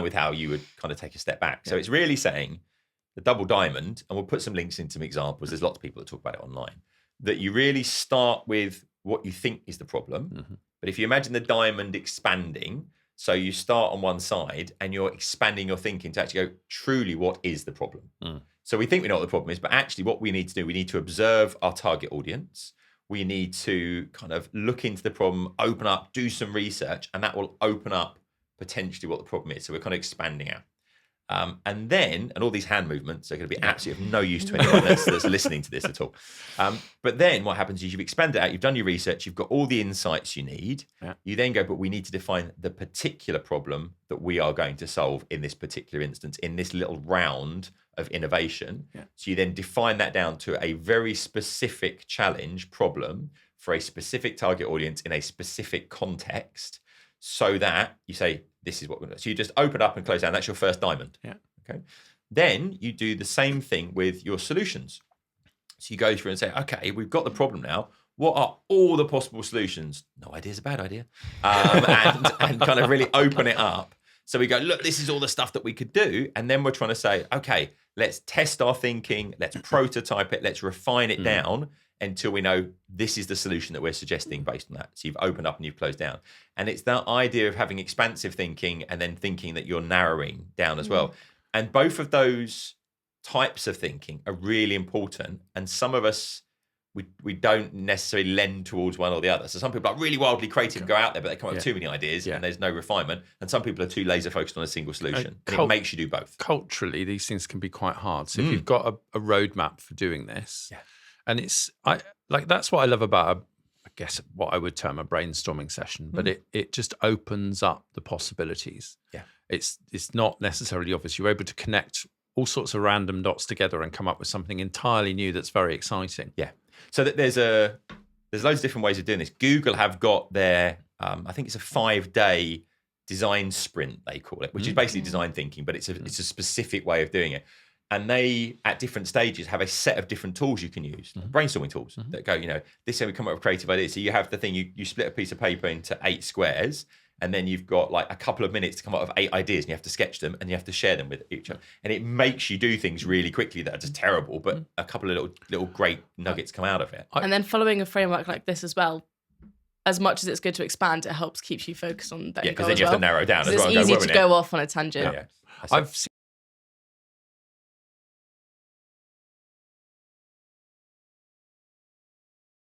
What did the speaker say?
with how you would kind of take a step back. So it's really saying the double diamond, and we'll put some links into some examples. There's lots of people that talk about it online, that you really start with what you think is the problem. But if you imagine the diamond expanding, so you start on one side and you're expanding your thinking to actually go, truly, what is the problem? So we think we know what the problem is, but actually what we need to do, we need to observe our target audience. We need to kind of look into the problem, open up, do some research, and that will open up potentially what the problem is. So we're kind of expanding out. And all these hand movements are going to be absolutely of no use to anyone that's listening to this at all. But then what happens is you've expanded out, you've done your research, you've got all the insights you need. You then go, but we need to define the particular problem that we are going to solve in this particular instance, in this little round of innovation. So you then define that down to a very specific challenge problem for a specific target audience in a specific context, so that you say, this is what we're going to do. So you just open up and close down. That's your first diamond. Okay. Then you do the same thing with your solutions. So you go through and say, okay, we've got the problem now. What are all the possible solutions? No idea is a bad idea. And kind of really open it up. So we go, look, this is all the stuff that we could do. And then we're trying to say, okay, let's test our thinking. Let's prototype it. Let's refine it down until we know this is the solution that we're suggesting based on that. So you've opened up and you've closed down. And it's that idea of having expansive thinking and then thinking that you're narrowing down as well. And both of those types of thinking are really important. And some of us, we don't necessarily lend towards one or the other. So some people are really wildly creative and go out there, but they come up with too many ideas and there's no refinement. And some people are too laser focused on a single solution. And it makes you do both. Culturally, these things can be quite hard. So if you've got a roadmap for doing this, and that's what I love about, I guess, what I would term a brainstorming session, but it just opens up the possibilities. It's not necessarily obvious. You're able to connect all sorts of random dots together and come up with something entirely new that's very exciting. So that there's loads of different ways of doing this. Google have got their, I think it's a 5-day design sprint, they call it, which is basically design thinking, but it's a specific way of doing it. And they, at different stages, have a set of different tools you can use, brainstorming tools that go, this is how we come up with creative ideas. So you have the thing, you split a piece of paper into 8 squares, and then you've got like a couple of minutes to come up with 8 ideas, and you have to sketch them and you have to share them with each other. And it makes you do things really quickly that are just terrible, but a couple of little great nuggets come out of it. And then following a framework like this as well, as much as it's good to expand, it helps keep you focused on that. Yeah, because then you have to narrow down as well. It's easy to go off on a tangent. I've